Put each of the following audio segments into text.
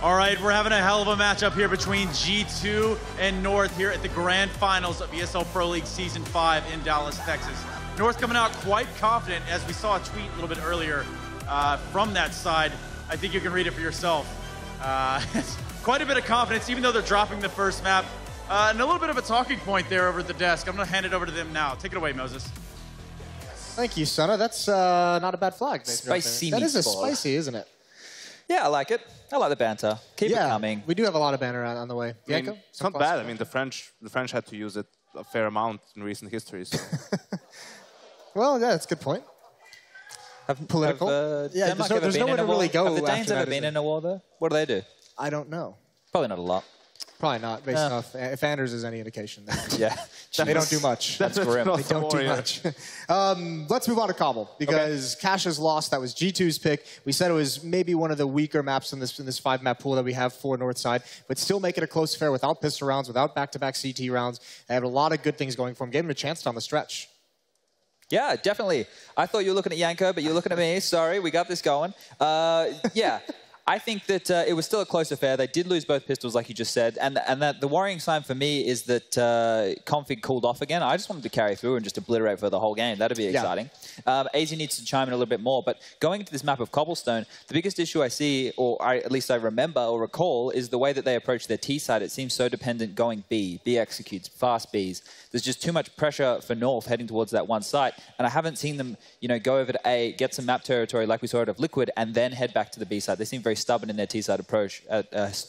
All right, we're having a hell of a matchup here between G2 and North here at the grand finals of ESL Pro League Season 5 in Dallas, Texas. North coming out quite confident, as we saw a tweet a little bit earlier from that side. I think you can read it for yourself. Quite a bit of confidence, even though they're dropping the first map. And a little bit of a talking point there over at the desk. I'm going to hand it over to them now. Take it away, Moses. Thank you, Sona. That's not a bad flag. Spicy. That is spicy, isn't it? Yeah, I like it. I like the banter. Keep it coming. We do have a lot of banter on the way. I mean, it's not bad. I mean, the French had to use it a fair amount in recent history. So. Well, yeah, that's a good point. Political. Yeah, there's nowhere to really go. Have the Danes ever been in a war, though? What do they do? I don't know. Probably not a lot. Probably not, based off, if Anders is any indication. Yeah. They don't do much. That's grim. They don't do much. Let's move on to Cbble, because Cash has lost. That was G2's pick. We said it was maybe one of the weaker maps in this 5-map pool that we have for Northside, but still make it a close affair without pistol rounds, without back-to-back CT rounds. They have a lot of good things going for them. Gave them a chance down the stretch. Yeah, definitely. I thought you were looking at Yanko, but you're looking at me. Sorry, we got this going. Yeah. I think that it was still a close affair. They did lose both pistols, like you just said. And that the worrying sign for me is that config cooled off again. I just wanted to carry through and just obliterate for the whole game. That'd be exciting. AZ needs to chime in a little bit more. But going into this map of Cobblestone, the biggest issue I see, or at least I remember or recall, is the way that they approach their T side. It seems so dependent going B. B executes, fast Bs. There's just too much pressure for North heading towards that one site. And I haven't seen them, go over to A, get some map territory like we saw out of Liquid, and then head back to the B side. They seem very stubborn in their T-side approach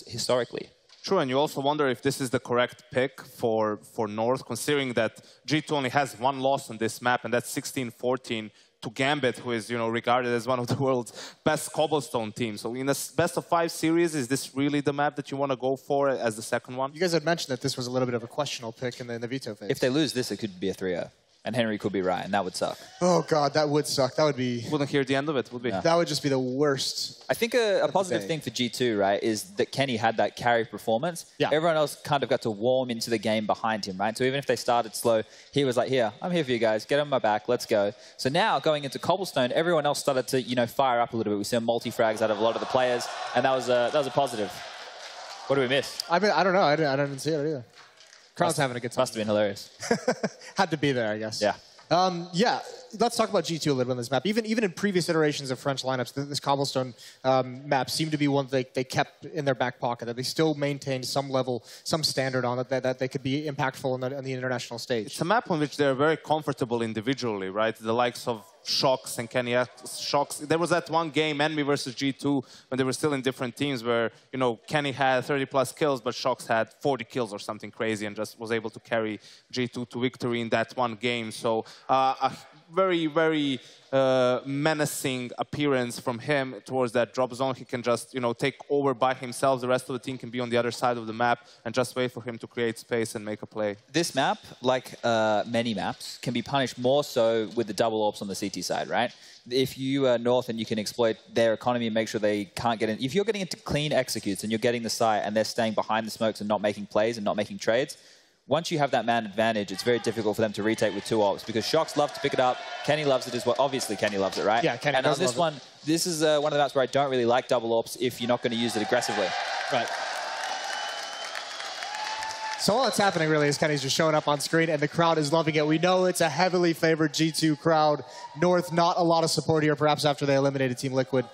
historically. True, and you also wonder if this is the correct pick for North, considering that G2 only has one loss on this map, and that's 16-14 to Gambit, who is regarded as one of the world's best cobblestone teams. So in a best-of-5 series, is this really the map that you want to go for as the second one? You guys had mentioned that this was a little bit of a questionable pick in the veto phase. If they lose this, it could be a 3-0. And Henry could be right, and that would suck. Oh, God, that would suck. That would be... Wouldn't hear the end of it, would be. No. That would just be the worst. I think a positive thing for G2, right, is that Kenny had that carry performance. Yeah. Everyone else kind of got to warm into the game behind him, right? So even if they started slow, he was like, here, I'm here for you guys. Get on my back. Let's go. So now, going into Cobblestone, everyone else started to, fire up a little bit. We saw multi-frags out of a lot of the players, and that was a positive. What did we miss? I mean, I don't know. I didn't see it either. Crowd's having a good time. Must have been hilarious. Had to be there, I guess. Yeah. Yeah, let's talk about G2 a little bit on this map. Even in previous iterations of French lineups, this Cobblestone map seemed to be one that they kept in their back pocket, that they still maintained some level, some standard on it, that they could be impactful on the international stage. It's a map on which they're very comfortable individually, right? The likes of Shox and Kenny. Shox, there was that one game, Enemy versus G2, when they were still in different teams where, Kenny had 30+ kills, but Shox had 40 kills or something crazy and just was able to carry G2 to victory in that one game. So a very, very menacing appearance from him towards that drop zone. He can just, take over by himself. The rest of the team can be on the other side of the map and just wait for him to create space and make a play. This map, like many maps, can be punished more so with the double AWPs on the CT side, right? If you are North and you can exploit their economy and make sure they can't get in. If you're getting into clean executes and you're getting the site and they're staying behind the smokes and not making plays and not making trades, once you have that man advantage, it's very difficult for them to retake with 2 AWPs because Shox love to pick it up. Kenny loves it as well. Obviously, Kenny loves it, right? Yeah, Kenny does love it. And on this one, this is one of the maps where I don't really like double AWPs if you're not going to use it aggressively. Right. So all that's happening really is Kenny's just showing up on screen and the crowd is loving it. We know it's a heavily favored G2 crowd. North, not a lot of support here, perhaps after they eliminated Team Liquid.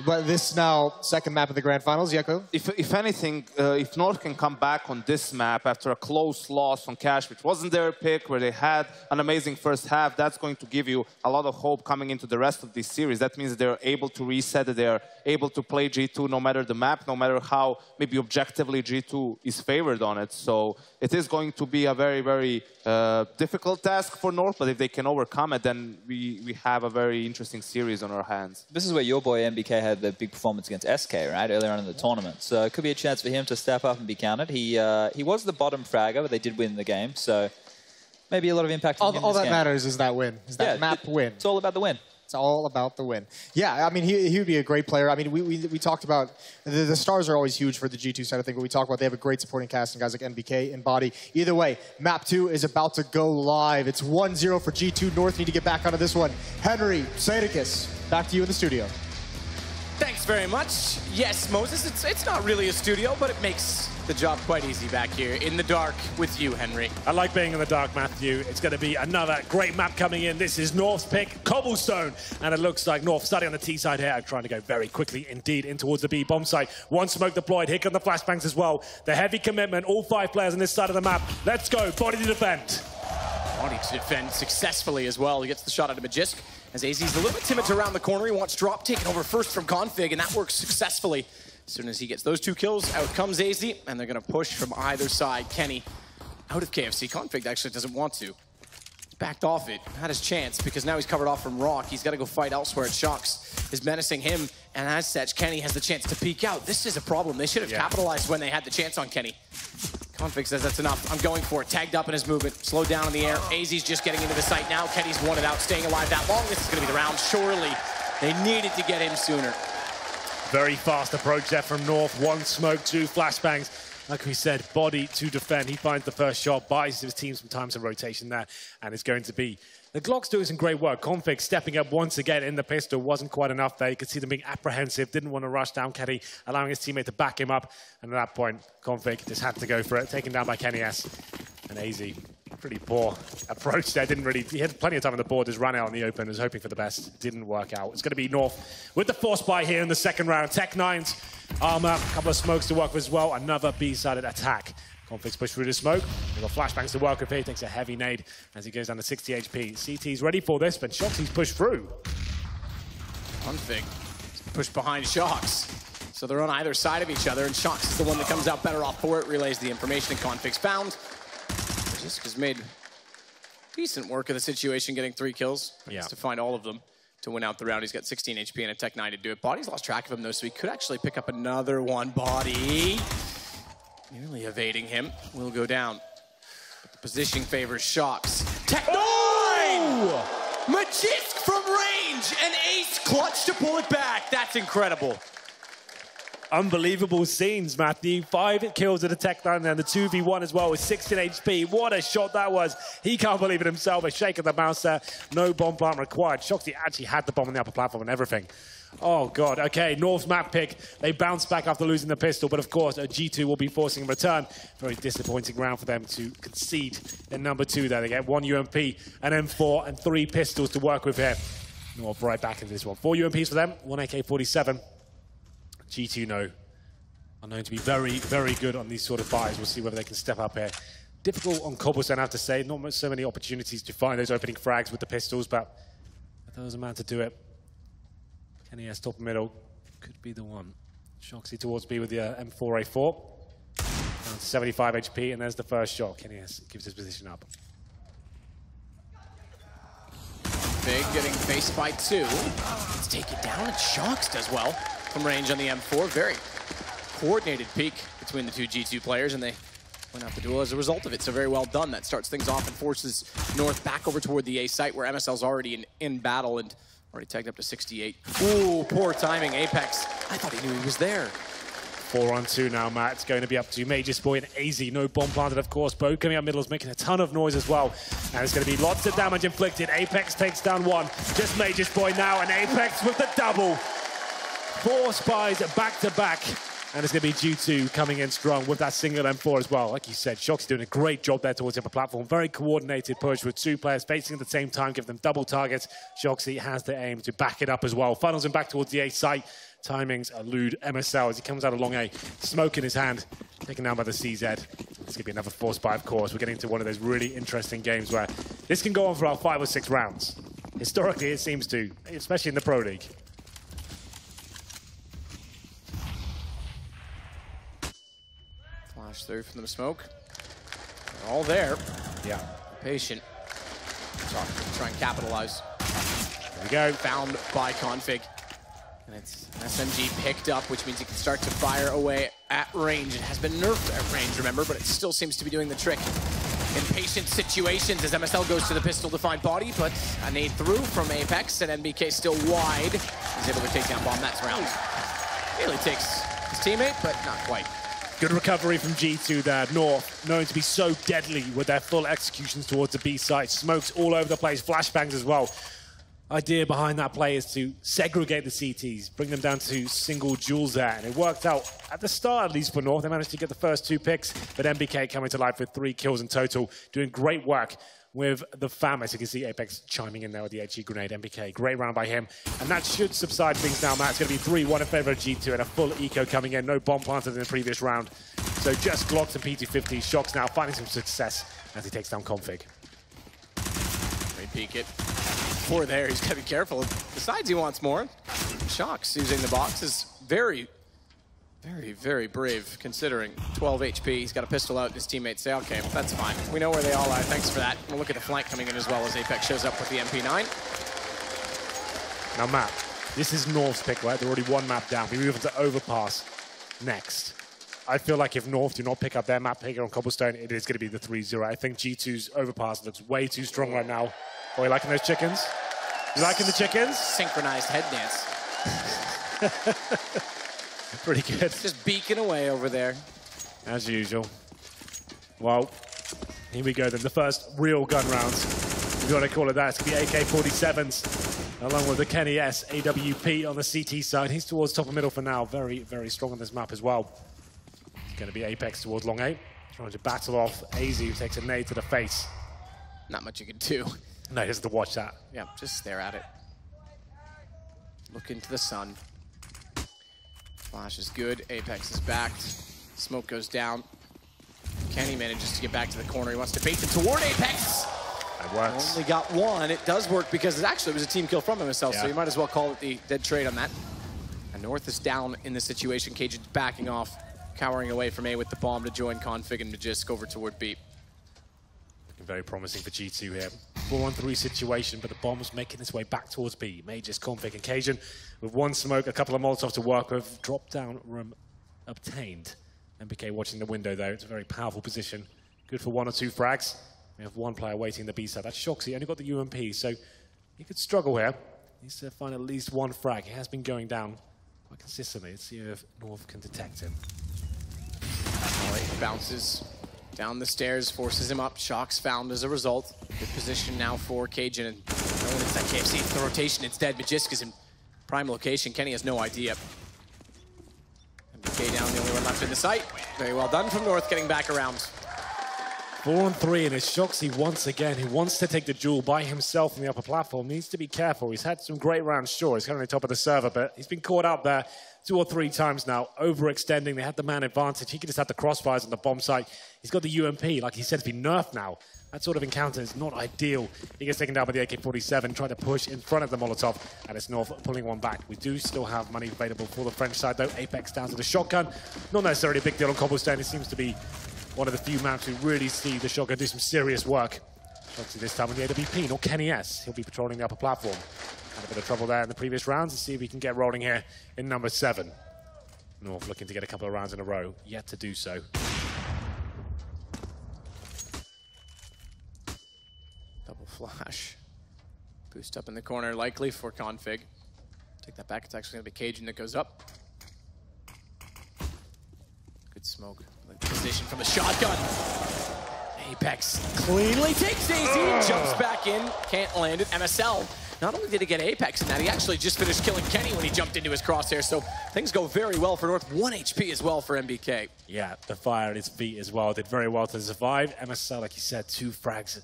But this now, second map of the grand finals, Yako? If anything, if North can come back on this map after a close loss on Cash, which wasn't their pick, where they had an amazing first half, that's going to give you a lot of hope coming into the rest of this series. That means they're able to reset, that they're able to play G2 no matter the map, no matter how maybe objectively G2 is favored on it. So it is going to be a very, very difficult task for North, but if they can overcome it, then we have a very interesting series on our hands. This is where your boy MBK had the big performance against SK, right, earlier on in the tournament. So it could be a chance for him to step up and be counted. He was the bottom fragger, but they did win the game, so maybe a lot of impact on him all this that game. matters is that win, is that map win. It's all about the win. It's all about the win. Yeah, I mean, he would be a great player. I mean, we talked about, the stars are always huge for the G2 side of things, but we talk about they have a great supporting cast and guys like NBK and Body. Either way, map 2 is about to go live. It's 1-0 for G2. North need to get back onto this one. Henry, Sadicus, back to you in the studio. Thanks very much. Yes, Moses, it's not really a studio, but it makes the job quite easy back here in the dark with you, Henry. I like being in the dark, Matthew. It's going to be another great map coming in. This is North's pick, Cobblestone. And it looks like North starting on the T side here, trying to go very quickly indeed in towards the B bomb site. One smoke deployed. Here come the flashbangs as well. The heavy commitment, all 5 players on this side of the map. Let's go, body to defend. Body to defend successfully as well. He gets the shot out of Magisk. As AZ's a little bit timid around the corner, he wants drop taken over first from Config, and that works successfully. As soon as he gets those 2 kills, out comes AZ, and they're going to push from either side. Kenny out of KFC. Config actually doesn't want to. He's backed off it, had his chance, because now he's covered off from Rock. He's got to go fight elsewhere. Shocks is menacing him, and as such, Kenny has the chance to peek out. This is a problem. They should have capitalized when they had the chance on Kenny. Config says that's enough. I'm going for it. Tagged up in his movement. Slowed down in the air. AZ's just getting into the site now. Kenny's won it out, staying alive that long. This is going to be the round. Surely they needed to get him sooner. Very fast approach there from North. 1 smoke, 2 flashbangs. Like we said, body to defend. He finds the first shot, buys his team some time, some rotation there, and it's going to be the Glocks doing some great work. Config stepping up once again in the pistol. Wasn't quite enough there. You could see them being apprehensive. Didn't want to rush down Kenny, allowing his teammate to back him up. And at that point, Config just had to go for it. Taken down by Kenny S. And AZ, pretty poor approach there. Didn't really, he had plenty of time on the board. Just ran out in the open. Was hoping for the best. Didn't work out. It's going to be North with the force buy here in the second round. Tech9's armor. A couple of smokes to work with as well. Another B-sided attack. Config's pushed through the smoke. They've got flashbangs to work with here. He takes a heavy nade as he goes down to 60 HP. CT's ready for this, but Shocks, he's pushed through. Config pushed behind Shocks. So they're on either side of each other, and Shocks is the one that comes out better off for it, relays the information, and Config's found. Magisk has made decent work of the situation, getting 3 kills. He has to find all of them to win out the round. He's got 16 HP and a Tech9 to do it. Body's lost track of him, though, so he could actually pick up another one. Body nearly evading him. Will go down. But the position favors Shocks. Tech9! Oh! Magisk from range! An ace clutch to pull it back. That's incredible. Unbelievable scenes, Matthew. 5 kills at the Tech9 and the 2v1 as well with 16 HP. What a shot that was. He can't believe it himself. A shake of the mouse there. No bomb plant required. Shocksy actually had the bomb on the upper platform and everything. Oh, God. Okay, North's map pick. They bounce back after losing the pistol, but of course, a G2 will be forcing a return. Very disappointing round for them to concede in number 2 there. They get 1 UMP, an M4, and 3 pistols to work with here. North right back into this one. 4 UMPs for them, 1 AK-47. G2 are known to be very, very good on these sort of buys. We'll see whether they can step up here. Difficult on Cobblestone, I have to say. Not so many opportunities to find those opening frags with the pistols, but there was a man to do it. Kenny S top middle could be the one. Shoxy towards B with the M4A4. Down to 75 HP, and there's the first shot. Kenny S gives his position up. Big getting faced by 2. Let's take it down, and Shocks does well from range on the M4. Very coordinated peek between the 2 G2 players, and they went out the duel as a result of it. So very well done. That starts things off and forces North back over toward the A site, where MSL's already in battle and already tagged up to 68. Ooh, poor timing. Apex, I thought he knew he was there. 4 on 2 now, Matt. It's going to be up to Magesboy and AZ. No bomb planted, of course. Bo coming up middle is making a ton of noise as well. And it's going to be lots of damage inflicted. Apex takes down 1. Just Magesboy now, and Apex with the double. 4 spies back to back. And it's going to be G2 coming in strong with that single M4 as well. Like you said, Shoxy doing a great job there towards the upper platform. Very coordinated push with 2 players facing at the same time, give them double targets. Shoxy has the aim to back it up as well. Funnels him back towards the A site. Timings elude MSL as he comes out along A. Smoke in his hand, taken down by the CZ. It's going to be another force buy, of course. We're getting to one of those really interesting games where this can go on for about 5 or 6 rounds. Historically, it seems to, especially in the Pro League. Flash through from the smoke. They're all there. Yeah. Patient. Try and capitalize. There we go. Found by Config. And it's an SMG picked up, which means he can start to fire away at range. It has been nerfed at range, remember, but it still seems to be doing the trick in patient situations as MSL goes to the pistol to find Body, but a nade through from Apex, and NBK still wide. He's able to take down Bomb. That's round. Nearly takes his teammate, but not quite. Good recovery from G2 there. North, known to be so deadly with their full executions towards the B site. Smokes all over the place, flashbangs as well. idea behind that play is to segregate the CTs, bring them down to single duels there. And it worked out at the start, at least for North. They managed to get the first 2 picks, but MBK coming to life with 3 kills in total, doing great work with the fam. As you can see, Apex chiming in there with the HE grenade. MBK, great round by him. And that should subside things now, Matt. It's going to be 3-1 in favor of G2 and a full eco coming in. No bomb planted in the previous round. So just Glocks and P250. Shox now finding some success as he takes down Config. Great peek it. For there, he's got to be careful. Besides, he wants more. Shox using the box is very, very brave, considering 12 HP. He's got a pistol out, and his teammates say, okay, that's fine. We know where they all are. Thanks for that. We'll look at the flank coming in as well as Apex shows up with the MP9. Now, Matt, this is North's pick, right? They're already 1 map down. We move into Overpass next. I feel like if North do not pick up their map picker on Cobblestone, it is going to be the 3-0. I think G2's Overpass looks way too strong right now. Are you liking those chickens? You liking the chickens? Synchronized head dance. Pretty good. Just beaking away over there. As usual. Well, here we go then. The first real gun rounds. If you want to call it that, it's going to be AK-47s, along with the Kenny S AWP on the CT side. He's towards top and middle for now. Very, very strong on this map as well. It's going to be Apex towards long A. Trying to battle off AZ, who takes a nade to the face. Not much you can do. No, he has to watch that. Yeah, just stare at it. Look into the sun. Flash is good. Apex is backed. Smoke goes down. Kenny manages to get back to the corner. He wants to bait them toward Apex. That works. Only got 1. It does work because it actually was a team kill from himself, so you might as well call it the dead trade on that. And North is down in this situation. Cajun's backing off, cowering away from A with the bomb to join Config and Magisk over toward B. Very promising for G2 here. 4-on-3 situation, but the bomb's making its way back towards B. Majors, Config, and Cajun with 1 smoke, a couple of Molotov to work with. Drop-down room obtained. MBK watching the window, though. It's a very powerful position. Good for 1 or 2 frags. We have 1 player waiting the B side. That's Shox. He only got the UMP, so he could struggle here. He needs to find at least 1 frag. He has been going down quite consistently. Let's see if North can detect him. Bounces down the stairs, forces him up. Shox found as a result. Good position now for Cajun. And no one inside KFC. It's the rotation instead. Magisk is in prime location. Kenny has no idea. MBK down, the only one left in the site. Very well done from North, getting back around. 4-on-3, and it's Shoxy once again, who wants to take the duel by himself on the upper platform. Needs to be careful. He's had some great rounds, sure. He's currently top of the server, but he's been caught out there 2 or 3 times now, overextending. They had the man advantage. He could just have the crossfires on the bomb site. He's got the UMP. Like he said, it's been nerfed now. That sort of encounter is not ideal. He gets taken down by the AK-47, trying to push in front of the Molotov, and it's North pulling 1 back. We do still have money available for the French side, though. Apex down to the shotgun. Not necessarily a big deal on Cobblestone. It seems to be one of the few maps who really see the shotgun do some serious work. Obviously this time with the AWP, not Kenny S. He'll be patrolling the upper platform. Had a bit of trouble there in the previous rounds. Let's see if we can get rolling here in number 7. North looking to get a couple of rounds in a row. Yet to do so. Double flash. Boost up in the corner, likely for Config. Take that back. It's actually going to be Cajun that goes up. Good smoke. Position from the shotgun. Apex cleanly takes AZ, jumps back in, can't land it. MSL, not only did he get Apex in that, he actually just finished killing Kenny when he jumped into his crosshair, so things go very well for North. 1 HP as well for MBK. Yeah, the fire at his feet as well. Did very well to survive. MSL, like you said, 2 frags.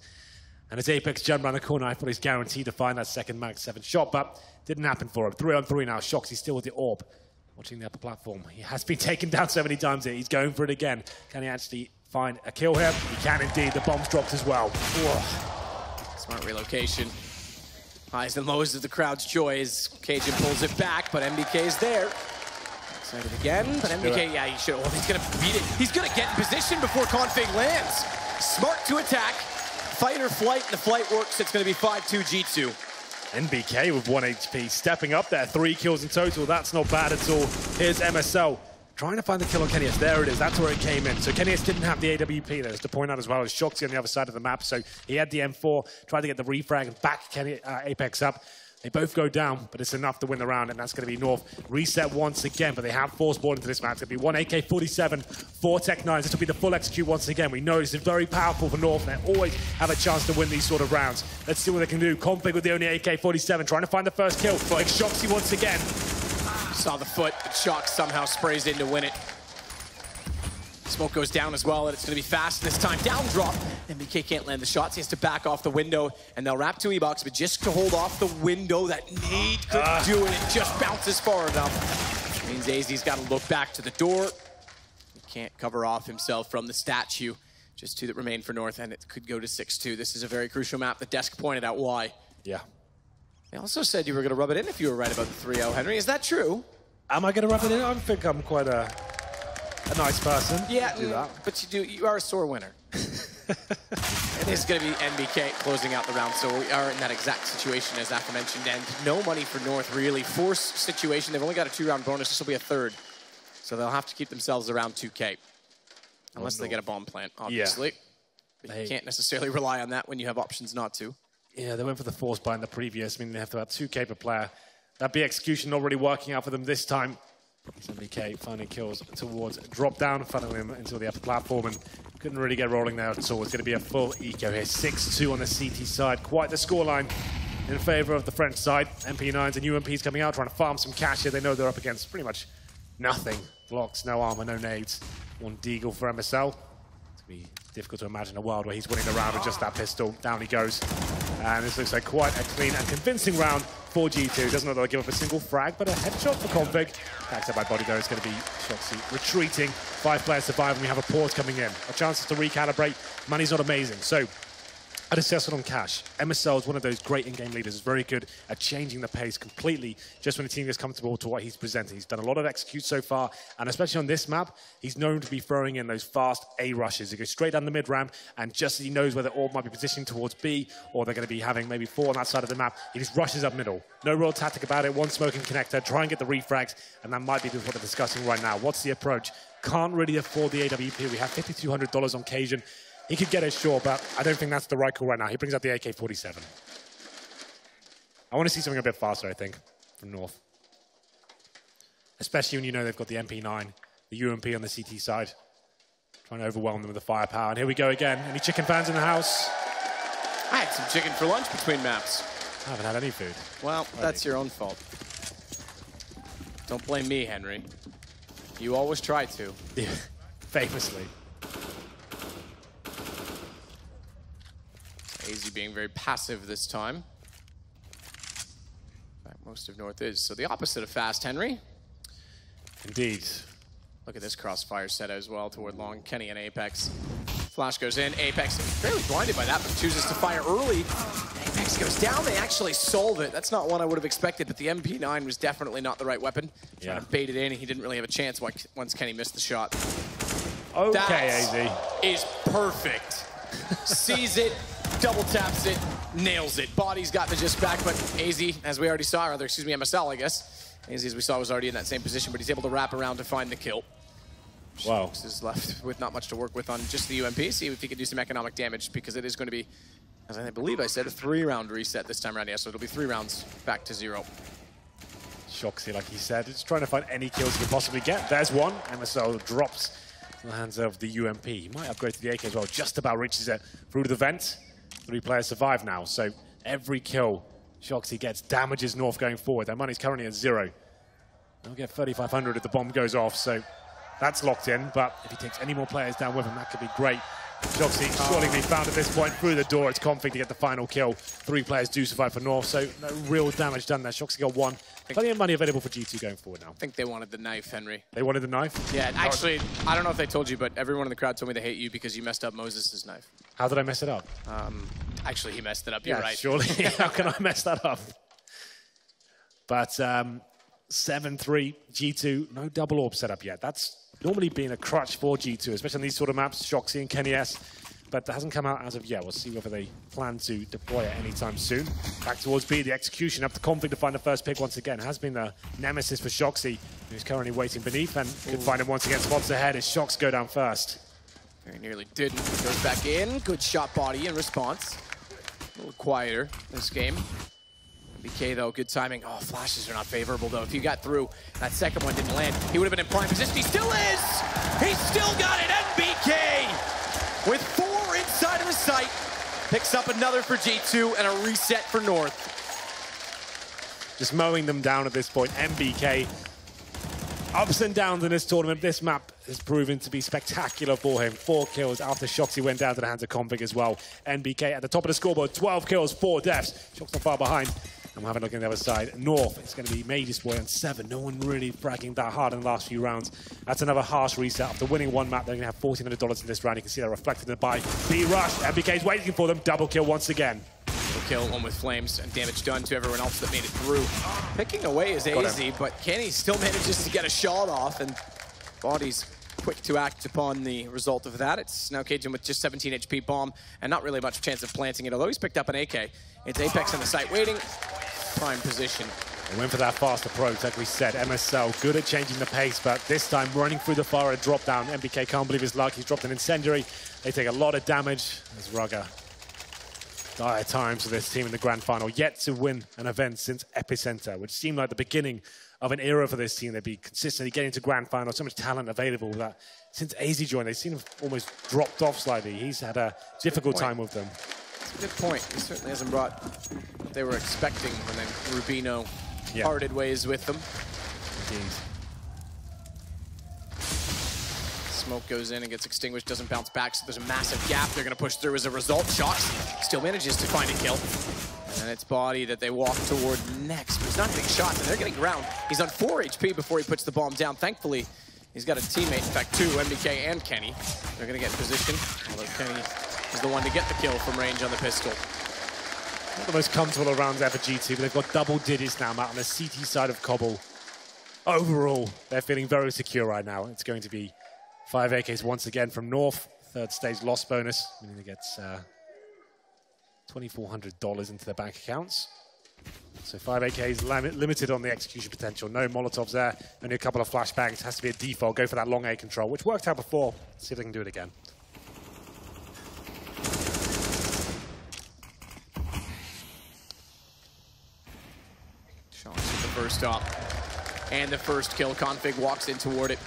And as Apex jumped around the corner, I thought he's guaranteed to find that second Mag 7 shot, but didn't happen for him. 3-on-3 now. Shox, he's still with the AWP. Watching the upper platform. He has been taken down so many times here. He's going for it again. Can he actually find a kill here? He can indeed. The bomb's dropped as well. Whoa. Smart relocation. Highs and lows of the crowd's joy as Cajun pulls it back, but MBK is there. Excited again, but MBK, yeah, he should. Oh, he's going to beat it. He's going to get in position before Config lands. Smart to attack. Fight or flight. The flight works. It's going to be 5-2 G2. NBK with 1 HP, stepping up there, 3 kills in total. That's not bad at all. Here's MSL trying to find the kill on Kenny S. There it is. That's where it came in. So Kenny S didn't have the AWP there, just to point out as well. As Shoxy on the other side of the map, so he had the M4, tried to get the refrag and back Apex up. They both go down, but it's enough to win the round, and that's going to be North. Reset once again, but they have forced ball into this match. It's going to be 1 AK-47, 4 Tech-9s. This will be the full execute once again. We know this is very powerful for North, and they always have a chance to win these sort of rounds. Let's see what they can do. Config with the only AK-47, trying to find the first kill. Like Shoxy once again. Saw the foot, but Shock somehow sprays in to win it. Smoke goes down as well, and it's going to be fast this time. Down drop. MBK can't land the shots. He has to back off the window, and they'll wrap 2 E-Box, but just to hold off the window, that nade could do it. It just bounces far enough. Means AZ's got to look back to the door. He can't cover off himself from the statue. Just 2 that remain for North, and it could go to 6-2. This is a very crucial map. The desk pointed out why. Yeah. They also said you were going to rub it in if you were right about the 3-0, Henry. Is that true? Am I going to rub it in? I think I'm quite a nice person. Yeah, do that. But you are a sore winner. It is going to be NBK closing out the round, so we are in that exact situation as aforementioned, and no money for North, really. Forced situation. They've only got a 2-round bonus. This will be a 3rd, so they'll have to keep themselves around 2K, unless they get a bomb plant, obviously. Yeah. But you can't necessarily rely on that when you have options not to. Yeah, they went for the force buy in the previous. I mean, they have about 2K per player. That B execution not really working out for them this time. MBK finding kills towards drop down, funneling them into the upper platform, and couldn't really get rolling there at all. It's going to be a full eco here. 6-2 on the CT side. Quite the scoreline in favor of the French side. MP9s and UMPs coming out, trying to farm some cash here. They know they're up against pretty much nothing. Blocks, no armor, no nades. 1 deagle for MSL. It's going to be difficult to imagine a world where he's winning the round with just that pistol. Down he goes. And this looks like quite a clean and convincing round for G2. Doesn't know they'll give up a single frag, but a headshot for Config. Backed up by Body though. It's going to be Shoxy retreating. 5 players survive, and we have a pause coming in. A chance to recalibrate. Money's not amazing. So I'd assess it on cash. MSL is one of those great in-game leaders. He's very good at changing the pace completely just when the team gets comfortable to what he's presenting. He's done a lot of execute so far, and especially on this map, he's known to be throwing in those fast A rushes. He goes straight down the mid-ramp, and just as he knows where the orb might be positioning towards B, or they're going to be having maybe 4 on that side of the map, he just rushes up middle. No real tactic about it. 1 smoking connector, try and get the refrags, and that might be what they're discussing right now. What's the approach? Can't really afford the AWP. We have $5,200 on Cajun. He could get it, sure, but I don't think that's the right call right now. He brings out the AK-47. I want to see something a bit faster, I think, from North. Especially when you know they've got the MP9, the UMP on the CT side. Trying to overwhelm them with the firepower. And here we go again. Any chicken fans in the house? I had some chicken for lunch between maps. I haven't had any food. Well, that's your own fault. Don't blame me, Henry. You always try to. Yeah, famously. AZ being very passive this time. In fact, most of North is. So the opposite of fast, Henry. Indeed. Look at this crossfire set as well toward long. Kenny and Apex. Flash goes in. Apex fairly blinded by that, but chooses to fire early. Apex goes down. They actually solve it. That's not one I would have expected, but the MP9 was definitely not the right weapon. Trying to bait it in, and he didn't really have a chance once Kenny missed the shot. Okay, AZ. Is perfect. Sees it, double taps it, nails it. Body's got the gist back, but AZ, as we already saw, or excuse me, MSL, I guess. AZ, as we saw, was already in that same position, but he's able to wrap around to find the kill. Wow. Shox is left with not much to work with on just the UMP. See if he can do some economic damage, because it is going to be, as I believe I said, a 3-round reset this time around. Yeah, so it'll be 3 rounds back to 0. Shoxy, like he said, just trying to find any kills he can possibly get. There's one. MSL drops in the hands of the UMP. He might upgrade to the AK as well. Just about reaches it through to the vent. 3 players survive now, so every kill Shoxy gets damages North going forward. Their money's currently at 0. They'll get 3,500 if the bomb goes off, so that's locked in. But if he takes any more players down with him, that could be great. Shoxy surely be found at this point through the door. It's Config to get the final kill. 3 players do survive for North, so no real damage done there. Shoxy got 1. Plenty of money available for G2 going forward now. I think they wanted the knife, Henry. They wanted the knife? Yeah, actually, I don't know if they told you, but everyone in the crowd told me they hate you because you messed up Moses' knife. How did I mess it up? Actually, he messed it up. You're right. Surely. How can I mess that up? But 7-3 G2. No double orb setup yet. That's normally been a crutch for G2, especially on these sort of maps. Shoxy and Kenny S. But that hasn't come out as of yet. We'll see whether they plan to deploy it anytime soon. Back towards B, the execution up to Config to find the first pick once again. Has been the nemesis for Shoxy, who's currently waiting beneath, and could find him once again. Spots ahead as Shox go down first. Very nearly didn't. Goes back in. Good shot Body in response. A little quieter this game. BK, though, good timing. Oh, flashes are not favorable, though. If you got through, that second one didn't land, he would have been in prime position. He still is! He's still got it, and BK, with 4 inside of the sight, picks up another for G2 and a reset for North. Just mowing them down at this point. MBK, ups and downs in this tournament. This map has proven to be spectacular for him. 4 kills after Shoxy went down to the hands of Config as well. MBK at the top of the scoreboard, 12 kills, 4 deaths. Shox not far behind. And we'll have a look at the other side. North, it's going to be Mage's Boy on 7. No one really fragging that hard in the last few rounds. That's another harsh reset. After winning 1 map, they're going to have $1,400 in this round. You can see that reflected in the buy. B-Rush, MBK's waiting for them. Double kill once again. Kill, one with flames, and damage done to everyone else that made it through. Picking away is AZ, but Kenny still manages to get a shot off, and Body's quick to act upon the result of that. It's now Cajun with just 17 HP bomb, and not really much chance of planting it, although he's picked up an AK. It's Apex on the site waiting, prime position. They went for that fast approach, like we said. MSL, good at changing the pace, but this time running through the fire and drop down. MBK can't believe his luck. He's dropped an incendiary. They take a lot of damage as Rugger. Dire times for this team in the grand final, yet to win an event since Epicenter, which seemed like the beginning of an era for this team. They'd be consistently getting to grand final, so much talent available that since AZ joined, they've seen him almost dropped off slightly. He's had a difficult time with them. That's a good point. He certainly hasn't brought what they were expecting when then Rubino parted ways with them. Indeed. Smoke goes in and gets extinguished, doesn't bounce back, so there's a massive gap they're going to push through as a result. Shox still manages to find a kill. And then it's Body that they walk toward next, but he's not getting shots, and they're getting ground. He's on 4 HP before he puts the bomb down. Thankfully, he's got a teammate, in fact 2, MBK and Kenny. They're going to get in position, although Kenny is the one to get the kill from range on the pistol. Not the most comfortable rounds ever, G2, but they've got double digits now out on the CT side of Cbble. Overall, they're feeling very secure right now. It's going to be 5 AKs once again from North. 3rd stage loss bonus, meaning they get $2,400 into their bank accounts. So 5 AKs limited on the execution potential. No Molotovs there, only a couple of flashbangs. It has to be a default. Go for that long A control, which worked out before. Let's see if they can do it again. Shox with the first stop and the first kill. Config walks in toward it.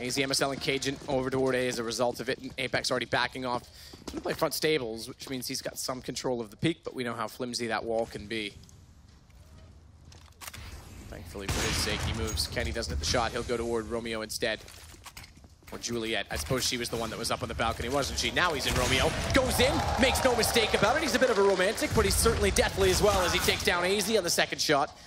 AZ, MSL, and Cajun over toward A as a result of it, and Apex already backing off. He's going to play front stables, which means he's got some control of the peak, but we know how flimsy that wall can be. Thankfully, for his sake, he moves. Kenny doesn't hit the shot. He'll go toward Romeo instead. Or Juliet. I suppose she was the one that was up on the balcony, wasn't she? Now he's in Romeo. Goes in, makes no mistake about it. He's a bit of a romantic, but he's certainly deathly as well as he takes down AZ on the second shot.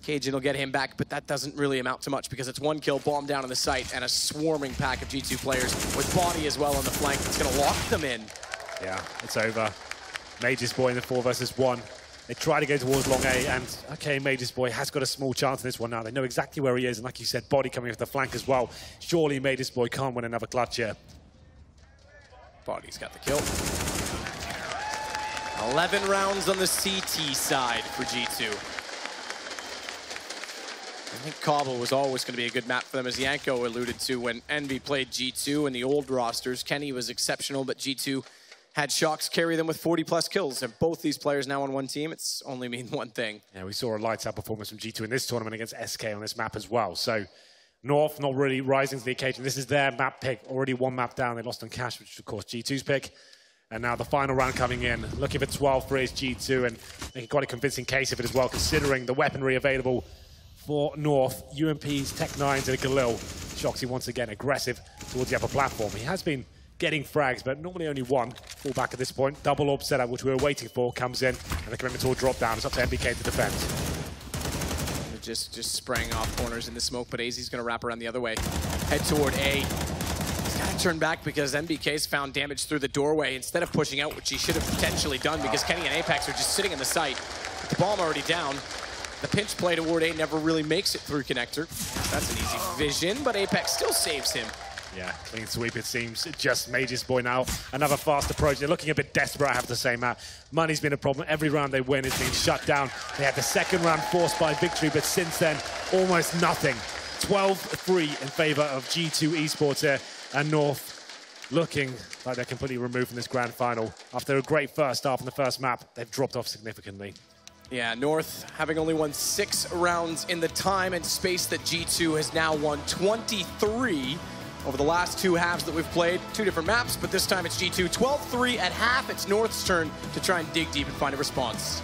Cajun will get him back, but that doesn't really amount to much because it's 1 kill, bomb down on the site, and a swarming pack of G2 players with Body as well on the flank. It's going to lock them in. Yeah, it's over. Mage's Boy in the 4 versus 1. They try to go towards long A, and okay, Mage's Boy has got a small chance in this one now. They know exactly where he is, and like you said, Body coming off the flank as well. Surely Mage's Boy can't win another clutch here. Body's got the kill. 11 rounds on the CT side for G2. I think Cbble was always going to be a good map for them, as Yanko alluded to when Envy played G2 in the old rosters. Kenny was exceptional, but G2 had Shox carry them with 40+ kills. And both these players now on one team, it's only mean one thing. Yeah, we saw a lights-out performance from G2 in this tournament against SK on this map as well. So North not really rising to the occasion. This is their map pick, already 1 map down. They lost on Cash, which is, of course, G2's pick. And now the final round coming in, looking for 12 for his G2, and making quite a convincing case of it as well, considering the weaponry available for North. UMPs, Tech-9s, and a Galil. Shoxy once again aggressive towards the upper platform. He has been getting frags, but normally only 1. Fall back at this point. Double orb setup, which we were waiting for, comes in, and the commitment to a drop down. It's up to MBK to defend. Just spraying off corners in the smoke, but AZ's going to wrap around the other way. Head toward A. He's got to turn back because MBK's found damage through the doorway instead of pushing out, which he should have potentially done because Kenny and Apex are just sitting in the site. With the bomb already down. The pinch play toward A never really makes it through connector. That's an easy vision, but Apex still saves him. Yeah, clean sweep it seems. Just Mage's Boy now. Another fast approach. They're looking a bit desperate, I have to say, Matt. Money's been a problem. Every round they win is being shut down. They had the second round forced by victory, but since then, almost nothing. 12-3 in favor of G2 Esports here, and North looking like they're completely removed from this grand final. After a great first half in the first map, they've dropped off significantly. Yeah, North having only won 6 rounds in the time and space that G2 has now won 23 over the last 2 halves that we've played. 2 different maps, but this time it's G2. 12-3 at half. It's North's turn to try and dig deep and find a response.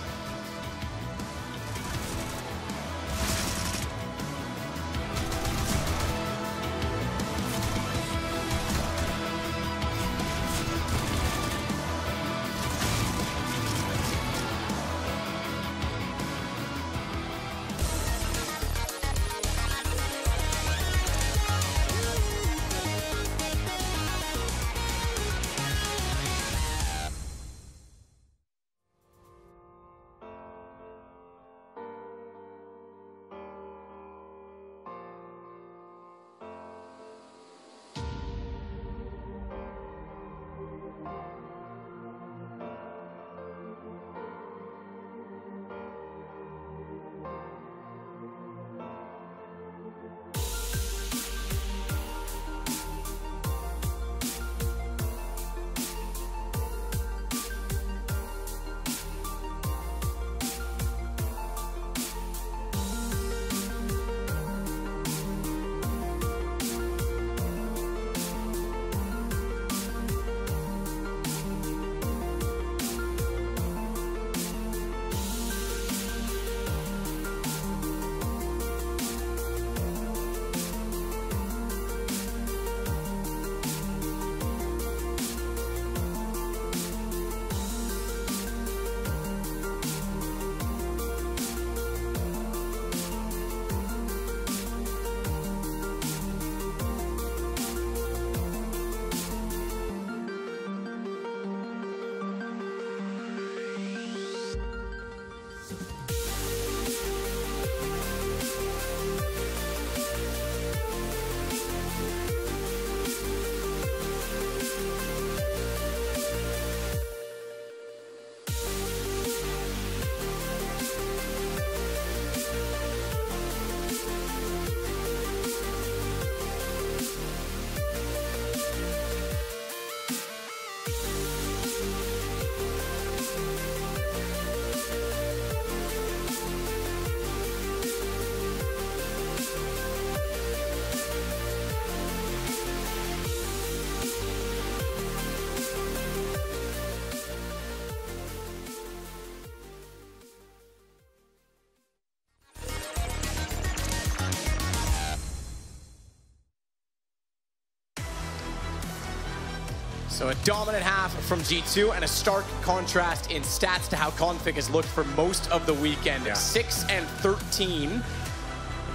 So a dominant half from G2 and a stark contrast in stats to how Config has looked for most of the weekend. Yeah. 6 and 13.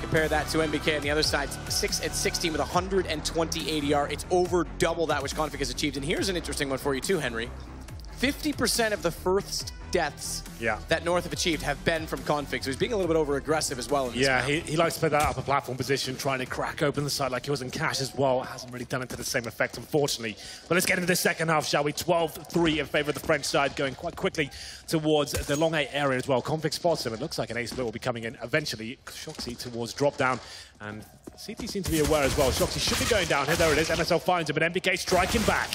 Compare that to MBK on the other side, 6 and 16 with 120 ADR. It's over double that which Config has achieved. And here's an interesting one for you too, Henry. 50% of the first deaths that North have achieved have been from Config, so he's being a little bit over-aggressive as well in this map. He likes to play that upper platform position, trying to crack open the side like he was in Cash as well. Hasn't really done it to the same effect, unfortunately. But let's get into the second half, shall we? 12-3 in favor of the French side, going quite quickly towards the long A area as well. Config spots him. It looks like an A split will be coming in eventually. Shoxy towards drop down, and CT seem to be aware as well. Shoxy should be going down here. There it is. MSL finds him, but MBK striking back.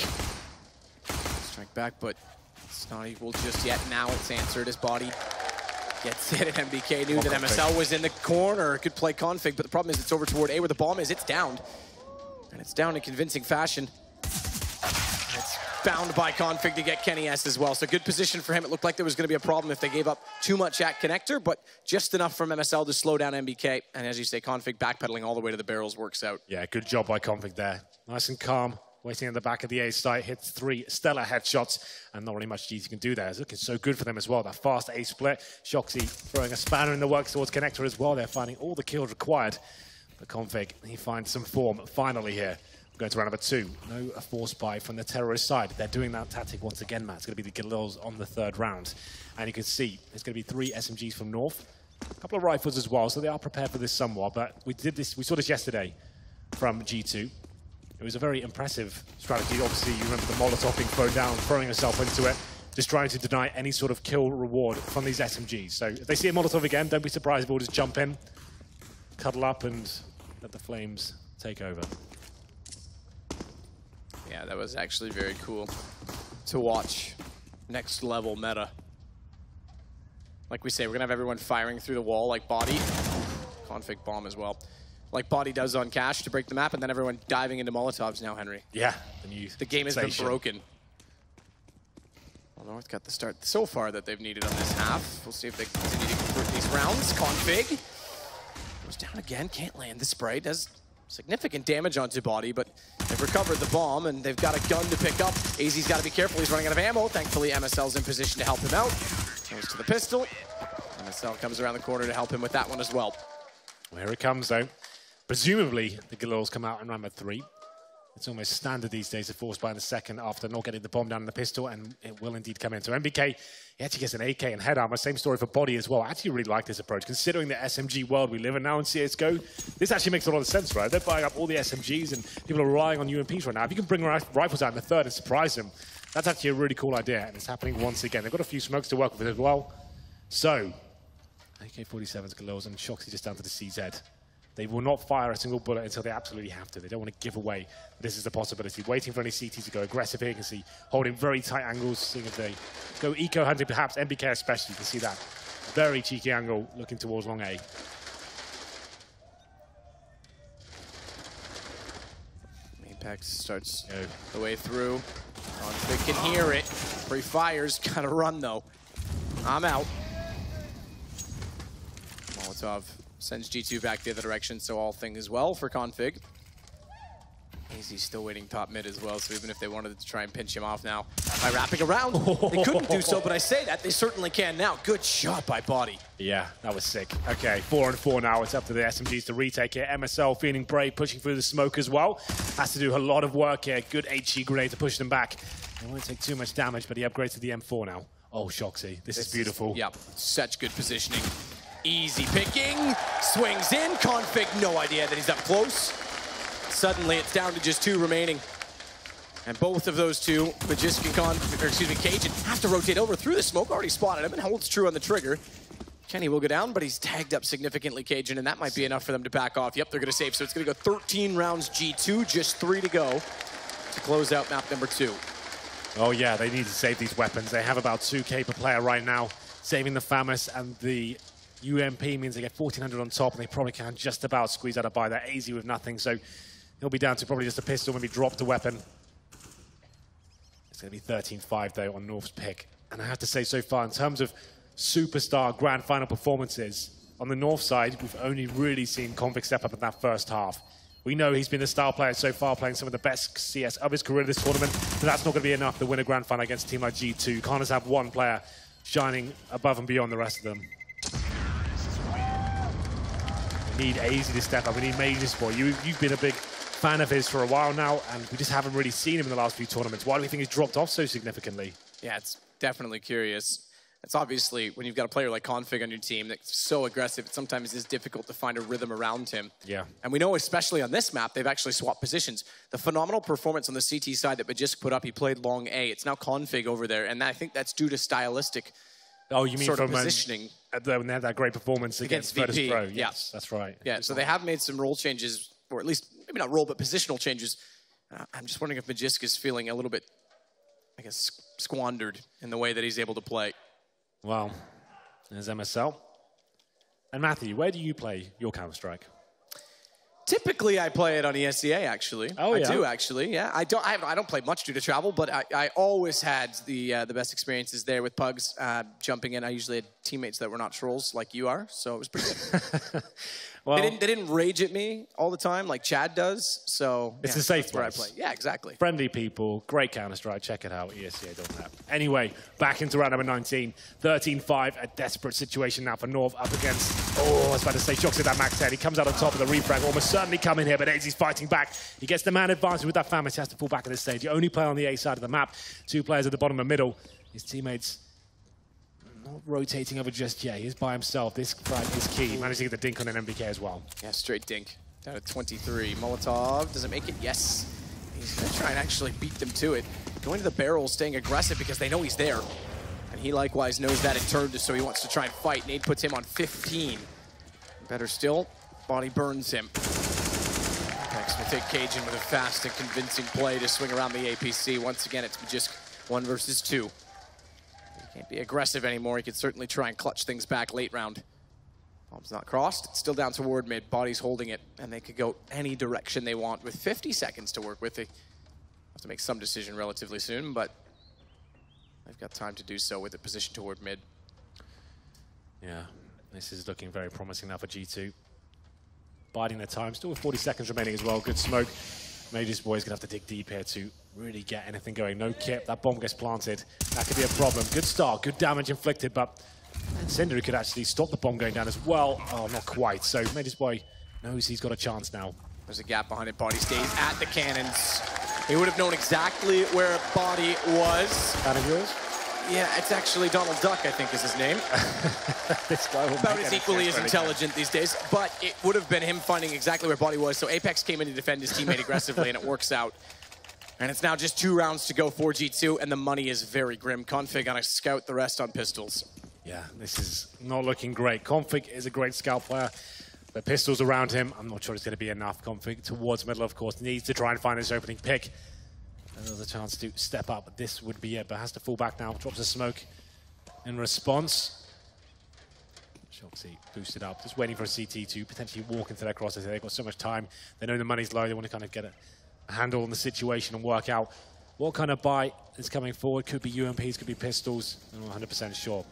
Strike back, but it's not equal just yet. Now it's answered. His body gets hit, and MBK knew that MSL was in the corner. Could play Config, but the problem is it's over toward A where the bomb is. It's downed, and it's down in convincing fashion. It's bound by Config to get Kenny S as well. So good position for him. It looked like there was going to be a problem if they gave up too much at connector, but just enough from MSL to slow down MBK. And as you say, Config backpedaling all the way to the barrels works out. Yeah, good job by Config there. Nice and calm. Waiting in the back of the A site, hits 3 stellar headshots, and not really much GT can do there. It's looking so good for them as well. That fast A split. Shoxy throwing a spanner in the works towards connector as well. They're finding all the kills required. But Config, he finds some form finally here. We're going to round number 2. No force buy from the terrorist side. They're doing that tactic once again, Matt. It's going to be the Galils on the 3rd round. And you can see there's going to be 3 SMGs from North. A couple of rifles as well, so they are prepared for this somewhat. But we saw this yesterday from G2. It was a very impressive strategy. Obviously, you remember the Molotov being thrown down, throwing yourself into it, just trying to deny any sort of kill reward from these SMGs. So if they see a Molotov again, don't be surprised if we'll just jump in, cuddle up, and let the flames take over. Yeah, that was actually very cool to watch. Next level meta. like we say, we're going to have everyone firing through the wall like Body. Config bomb as well. Like Body does on Cash to break the map, and then everyone diving into Molotovs now, Henry. Yeah. The game has been broken. Well, North got the start so far that they've needed on this half. We'll see if they continue to convert these rounds. Config goes down again, can't land the spray. Does significant damage onto Body, but they've recovered the bomb, and they've got a gun to pick up. AZ's got to be careful, he's running out of ammo. Thankfully, MSL's in position to help him out. Goes to the pistol. MSL comes around the corner to help him with that one as well. Well, here it comes, though. Presumably, the Galils come out in round 3. It's almost standard these days to force buy in the second after not getting the bomb down in the pistol, and it will indeed come in. So MBK, he actually gets an AK and head armor. Same story for Body as well. I actually really like this approach. Considering the SMG world we live in now in CSGO, this actually makes a lot of sense, right? They're buying up all the SMGs, and people are relying on UMPs right now. If you can bring rifles out in the third and surprise them, that's actually a really cool idea, and it's happening once again. They've got a few smokes to work with as well. So, AK-47's Galils and Shoxy just down to the CZ. They will not fire a single bullet until they absolutely have to. They don't want to give away. This is the possibility. Waiting for any CTs to go aggressive here. You can see holding very tight angles, seeing if they go eco-hunting, perhaps MBK especially. You can see that very cheeky angle looking towards long A. Apex starts the way through. They can hear it. Free fires, gotta run though. I'm out. Molotov sends G2 back the other direction, so all things well for Config. AZ's still waiting top mid as well, so even if they wanted to try and pinch him off now by wrapping around, they couldn't do so, but I say that, they certainly can now. Good shot by Body. Yeah, that was sick. Okay, 4-4 now. It's up to the SMGs to retake it. MSL feeling brave, pushing through the smoke as well. Has to do a lot of work here. Good HE grenade to push them back. They won't take too much damage, but he upgrades to the M4 now. Oh, Shoxy, this is beautiful. Yep, such good positioning. Easy picking, swings in. Config, no idea that he's up close. Suddenly, it's down to just 2 remaining. And both of those two, Magisk and Cajun, have to rotate over through the smoke. Already spotted him and holds true on the trigger. Kenny will go down, but he's tagged up significantly, Cajun, and that might be enough for them to back off. Yep, they're going to save. So it's going to go 13 rounds G2, just 3 to go to close out map number 2. Oh, yeah, they need to save these weapons. They have about 2K per player right now. Saving the FAMAS and the UMP means they get 1,400 on top, and they probably can just about squeeze out a buy. They're easy with nothing, so he'll be down to probably just a pistol, maybe drop the weapon. It's going to be 13-5, though, on North's pick. And I have to say, so far, in terms of superstar grand final performances, on the North side, we've only really seen Config step up in that first half. We know he's been the star player so far, playing some of the best CS of his career this tournament, but that's not going to be enough to win a grand final against a team like G2. You can't just have one player shining above and beyond the rest of them. We need AZ to step up. We need Major Sport. You've been a big fan of his for a while now, and we just haven't really seen him in the last few tournaments. Why do we think he's dropped off so significantly? Yeah, it's definitely curious. It's obviously, when you've got a player like Config on your team that's so aggressive, it sometimes is difficult to find a rhythm around him. Yeah. And we know, especially on this map, they've actually swapped positions. The phenomenal performance on the CT side that Magisk put up, he played long A. It's now Config over there, and I think that's due to stylistic sort of positioning. When they had that great performance against Virtus VP. Pro. Yes, that's right. Yeah, so they have made some role changes, or at least, maybe not role, but positional changes. I'm just wondering if Magisk is feeling a little bit, I guess, squandered in the way that he's able to play. Well, there's MSL. And Matthew, where do you play your Counter-Strike? Typically, I play it on ESCA, actually. Oh, yeah. I do, actually, yeah. I don't play much due to travel, but I always had the best experiences there with Pugs jumping in. I usually had teammates that were not trolls like you are, so it was pretty good. Well, they didn't rage at me all the time like Chad does, so it's a safe place. Where I play. Yeah, exactly. Friendly people, great Counter-Strike. Check it out, ESCA.net. Anyway, back into round number 19. 13-5, a desperate situation now for North up against, I was about to say, Shoxy that Max 10. He comes out on top of the refrag, almost certainly coming here, but AZ's fighting back. He gets the man advantage with that FAMAS. He has to fall back at this stage. The only player on the A side of the map, 2 players at the bottom and middle. His teammates not rotating over just yet. He's by himself. This frag is key. He managed to get the dink on an MBK as well. Yeah, straight dink. Down at 23. Molotov, does it make it? Yes. He's going to try and actually beat them to it. Going to the barrel, staying aggressive because they know he's there. And he likewise knows that in turn, so he wants to try and fight. Nade puts him on 15. Better still, Body burns him. Next, we'll take Cajun with a fast and convincing play to swing around the APC. Once again, it's just 1 versus 2. Can't be aggressive anymore. He could certainly try and clutch things back late round. Bomb's not crossed. It's still down toward mid. Body's holding it, and they could go any direction they want with 50 seconds to work with. They have to make some decision relatively soon, but they've got time to do so with it positioned toward mid. Yeah, this is looking very promising now for G2. Biding their time, still with 40 seconds remaining as well. Good smoke. Major's boys gonna have to dig deep here to really get anything going. No kip, that bomb gets planted. That could be a problem. Good start, good damage inflicted, but Cinder could actually stop the bomb going down as well. Oh, not quite. So Major's boy knows he's got a chance now. There's a gap behind it. Body stays at the cannons. He would have known exactly where Body was. That of yours? Yeah, it's actually Donald Duck, I think is his name. This guy will About as equally as intelligent these days, but it would have been him finding exactly where Body was. So Apex came in to defend his teammate aggressively, and it works out. And it's now just 2 rounds to go for G2, and the money is very grim. Config on a scout, the rest on pistols. Yeah, this is not looking great. Config is a great scout player. The pistols around him, I'm not sure it's going to be enough. Config towards middle, of course, needs to try and find his opening pick. There's a chance to step up, but this would be it. But has to fall back now. Drops a smoke in response. Shoxy boosted up, just waiting for a CT to potentially walk into their crosses. They've got so much time. They know the money's low. They want to kind of get a handle on the situation and work out what kind of buy is coming forward. Could be UMPs, could be pistols. I'm not 100% sure.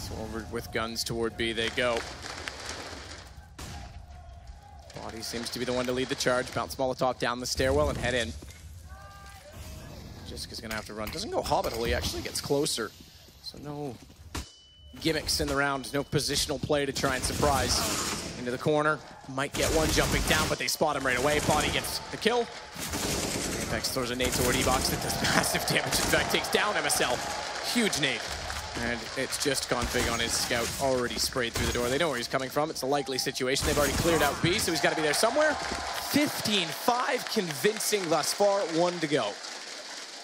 Forward with guns toward B they go. Body seems to be the one to lead the charge. Bounce Molotov down the stairwell and head in. Jiska's gonna have to run. Doesn't go Hobbit hole, he actually gets closer. So no gimmicks in the round, no positional play to try and surprise. Into the corner, might get one jumping down, but they spot him right away. Body gets the kill. Apex throws a nade toward E-Box that does massive damage. In fact, takes down MSL. Huge nade. And it's just Config on his scout, already sprayed through the door. They know where he's coming from. It's a likely situation. They've already cleared out B, so he's got to be there somewhere. 15-5, convincing thus far, 1 to go.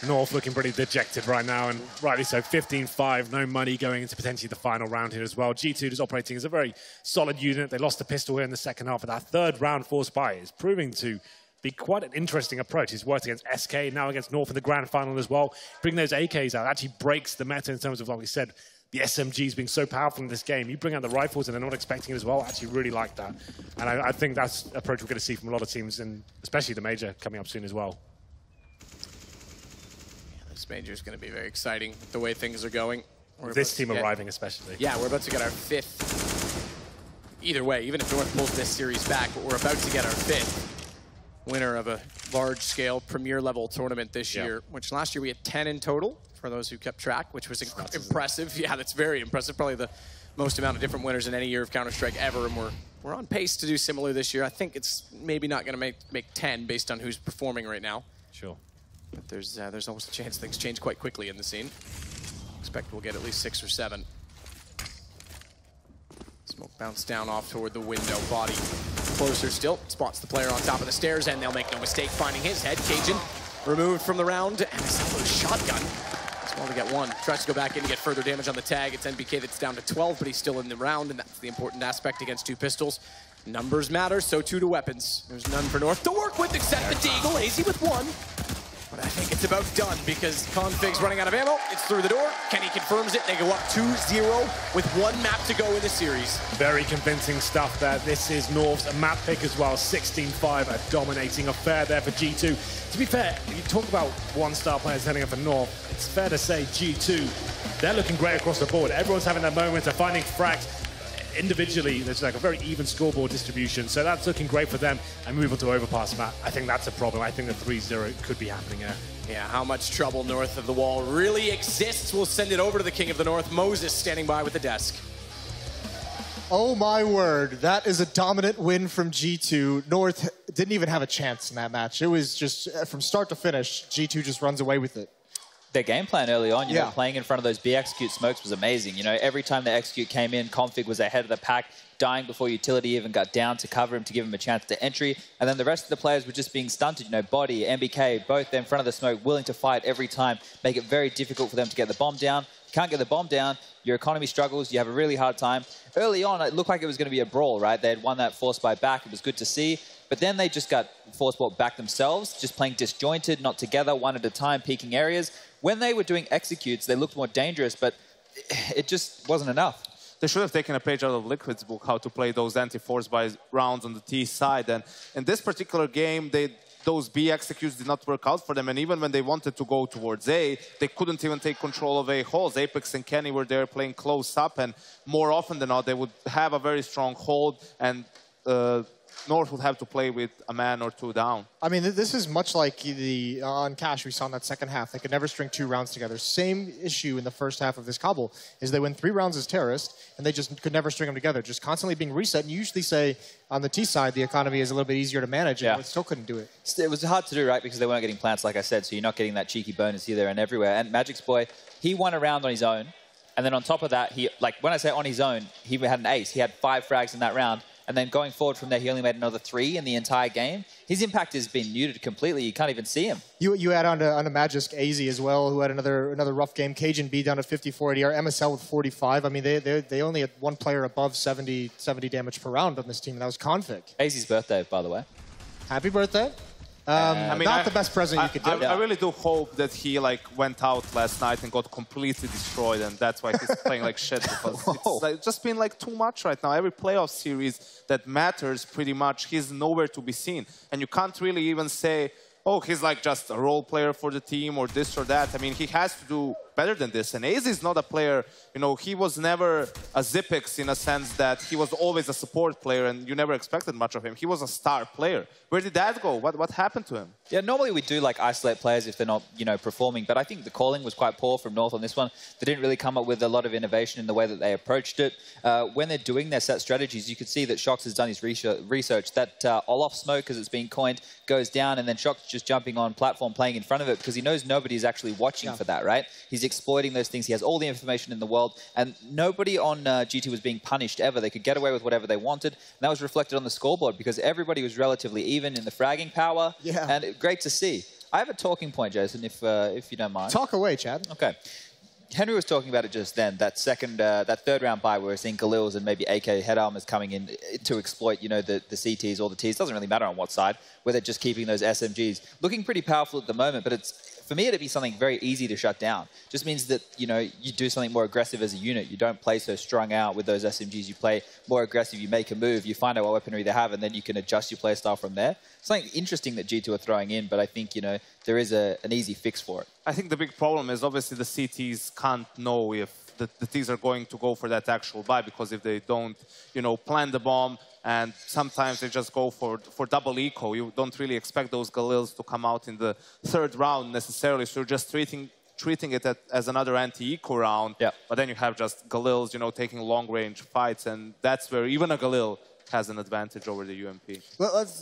North looking pretty dejected right now, and rightly so. 15-5, no money going into potentially the final round here as well. G2 is operating as a very solid unit. They lost the pistol here in the second half, but that third round for Spy is proving to be quite an interesting approach. He's worked against SK, now against North in the grand final as well. Bring those AKs out actually breaks the meta in terms of, like we said, the SMGs being so powerful in this game. You bring out the rifles and they're not expecting it as well. I actually really like that. And I think that's an approach we're going to see from a lot of teams, and especially the Major coming up soon as well. This Major is going to be very exciting, the way things are going. This team arriving especially. Yeah, we're about to get our 5th. Either way, even if North pulls this series back, but we're about to get our 5th. Winner of a large-scale premier-level tournament this year, which last year we had 10 in total, for those who kept track, which was impressive. Yeah, that's very impressive. Probably the most amount of different winners in any year of Counter-Strike ever, and we're on pace to do similar this year. I think it's maybe not going to make 10 based on who's performing right now. Sure. But there's always a chance things change quite quickly in the scene. Expect we'll get at least 6 or 7. Smoke bounce down off toward the window. Body closer still. Spots the player on top of the stairs, and they'll make no mistake finding his head. Cajun removed from the round, and a shotgun. As well to get one. Tries to go back in to get further damage on the tag. It's NBK that's down to 12, but he's still in the round, and that's the important aspect against 2 pistols. Numbers matter, so too do weapons. There's none for North to work with except the Deagle. Easy with 1. But I think it's about done because Config's running out of ammo. It's through the door. Kenny confirms it. They go up 2-0 with 1 map to go in the series. Very convincing stuff there. This is North's map pick as well. 16-5, a dominating affair there for G2. To be fair, you talk about 1-star players heading up for North. It's fair to say G2, they're looking great across the board. Everyone's having their moments. They're finding frags. Individually, there's like a very even scoreboard distribution, so that's looking great for them. And move on to overpass, Matt. I think that's a problem. I think the 3-0 could be happening here. Yeah, how much trouble north of the wall really exists. We'll send it over to the King of the North, Moses, standing by with the desk. Oh my word, that is a dominant win from G2. North didn't even have a chance in that match. It was just, from start to finish, G2 just runs away with it. Their game plan early on, you know, playing in front of those B execute smokes was amazing. You know, every time the execute came in, Config was ahead of the pack, dying before utility even got down to cover him to give him a chance to entry. And then the rest of the players were just being stunted. You know, Body, MBK, both in front of the smoke, willing to fight every time, make it very difficult for them to get the bomb down. You can't get the bomb down. Your economy struggles. You have a really hard time. Early on, it looked like it was going to be a brawl, right? They had won that force buy back. It was good to see. But then they just got force bought back themselves, just playing disjointed, not together, one at a time, peeking areas. When they were doing executes, they looked more dangerous, but it just wasn't enough. They should have taken a page out of Liquid's book, how to play those anti-force buy rounds on the T side. And in this particular game, those B executes did not work out for them. And even when they wanted to go towards A, they couldn't even take control of A holes. Apex and Kenny were there playing close up, and more often than not, they would have a very strong hold, and North would have to play with a man or two down. I mean, this is much like on Cash we saw in that second half. They could never string 2 rounds together. Same issue in the first half of this Cbble is they win 3 rounds as terrorist, and they just could never string them together, just constantly being reset. And you usually say on the T side, the economy is a little bit easier to manage, and still couldn't do it. It was hard to do, right, because they weren't getting plants, like I said, so you're not getting that cheeky bonus here, there, and everywhere. And Magic's boy, he won a round on his own, and then on top of that, when I say on his own, he had an ace. He had 5 frags in that round. And then going forward from there, he only made another 3 in the entire game. His impact has been muted completely. You can't even see him. You add on to Magic AZ as well, who had another rough game. Cajun B down at 54 ADR. MSL with 45. I mean, they only had one player above 70 damage per round on this team, and that was Config. AZ's birthday, by the way. Happy birthday. I mean, not the best present you could do. I really do hope that he went out last night and got completely destroyed, and that's why he's playing like shit, because it's just been too much right now. Every playoff series that matters pretty much, he's nowhere to be seen, and you can't really even say, oh, he's just a role player for the team or this or that. I mean, he has to do better than this. And AZ is not a player, he was never a Zipex in a sense that he was always a support player and you never expected much of him. He was a star player. Where did that go? What happened to him? Yeah, normally we do isolate players if they're not, performing. But I think the calling was quite poor from North on this one. They didn't really come up with a lot of innovation in the way that they approached it. When they're doing their set strategies, you could see that Shox has done his research. That Olaf smoke, as it's being coined, goes down, and then Shox just jumping on platform, playing in front of it, because he knows nobody's actually watching for that, right? He's exploiting those things. He has all the information in the world, and nobody on G2 was being punished ever. They could get away with whatever they wanted, and that was reflected on the scoreboard because everybody was relatively even in the fragging power, and great to see. I have a talking point, Jason, if you don't mind. Talk away, Chad. Okay. Henry was talking about it just then, that third round buy where we're seeing Galils and maybe AK head armors coming in to exploit, the CTs or the Ts. Doesn't really matter on what side, where they're just keeping those SMGs. Looking pretty powerful at the moment, but for me, it'd be something very easy to shut down. Just means that, you do something more aggressive as a unit. You don't play so strung out with those SMGs. You play more aggressive, you make a move, you find out what weaponry they have, and then you can adjust your playstyle from there. Something interesting that G2 are throwing in, but I think, there is an easy fix for it. I think the big problem is obviously the CTs can't know if the Ts are going to go for that actual buy, because if they don't, plant the bomb, and sometimes they just go for double eco, you don't really expect those Galils to come out in the third round necessarily, so you're just treating it as another anti-eco round, but then you have just Galils, taking long-range fights, and that's where even a Galil has an advantage over the UMP.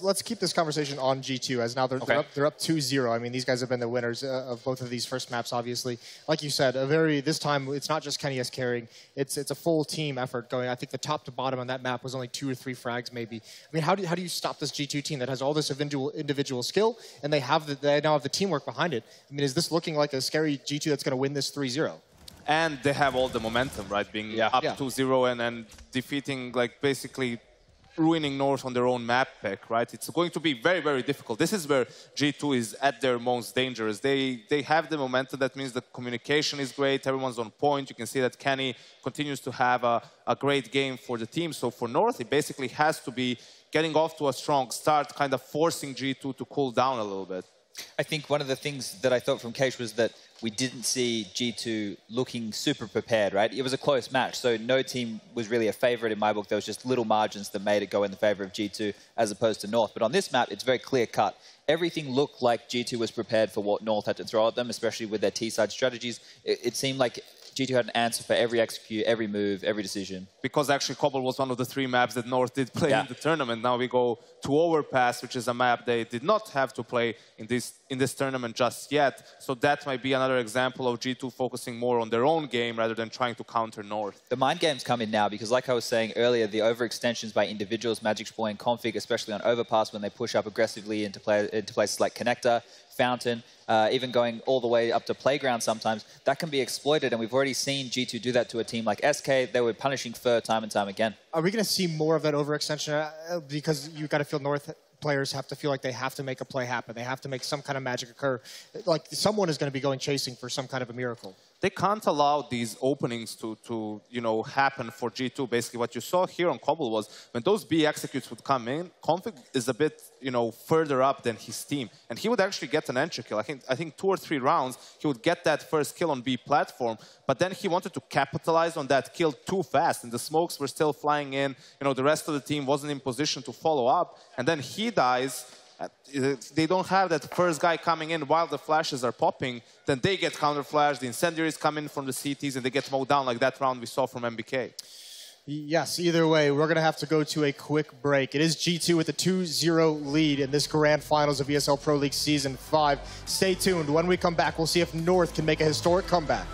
Let's keep this conversation on G2, as now they're up 2-0. I mean, these guys have been the winners of both of these first maps, obviously. Like you said, this time it's not just Kenny S carrying. It's a full team effort going. I think the top to bottom on that map was only 2 or 3 frags, maybe. I mean, how do you stop this G2 team that has all this individual skill, and they now have the teamwork behind it? I mean, is this looking like a scary G2 that's going to win this 3-0? And they have all the momentum, right? Being up 2-0 and defeating, basically ruining North on their own map pick, right? It's going to be very, very difficult. This is where G2 is at their most dangerous. They have the momentum. That means the communication is great. Everyone's on point. You can see that Kenny continues to have a great game for the team. So for North, it basically has to be getting off to a strong start, kind of forcing G2 to cool down a little bit. I think one of the things that I thought from Cage was that we didn't see G2 looking super prepared, right? It was a close match, so no team was really a favorite in my book. There was just little margins that made it go in the favor of G2 as opposed to North. But on this map, it's very clear-cut. Everything looked like G2 was prepared for what North had to throw at them, especially with their T-side strategies. It seemed like G2 had an answer for every execute, every move, every decision. Because actually Cbble was one of the 3 maps that North did play in the tournament. Now we go to Overpass, which is a map they did not have to play in this in this tournament just yet. So that might be another example of G2 focusing more on their own game rather than trying to counter North. The mind games come in now because, like I was saying earlier, the overextensions by individuals, Magic spoiling config, especially on overpass when they push up aggressively into places like Connector, Fountain, even going all the way up to Playground sometimes, that can be exploited. And we've already seen G2 do that to a team like SK. They were punishing Fur time and time again. Are we going to see more of that overextension? Because you got to feel North players have to feel like they have to make a play happen. They have to make some kind of magic occur. Like someone is going to be going chasing for some kind of a miracle. They can't allow these openings to happen for G2. Basically, what you saw here on Cbble was when those B executes would come in, Config is a bit, further up than his team. And he would actually get an entry kill. I think 2 or 3 rounds, he would get that first kill on B platform. But then he wanted to capitalize on that kill too fast. And the smokes were still flying in. The rest of the team wasn't in position to follow up. And then he dies. They don't have that first guy coming in while the flashes are popping, then they get counter-flashed, the incendiaries come in from the CTs, and they get mowed down like that round we saw from MBK. Yes, either way, we're going to have to go to a quick break. It is G2 with a 2-0 lead in this grand finals of ESL Pro League Season 5. Stay tuned. When we come back, we'll see if North can make a historic comeback.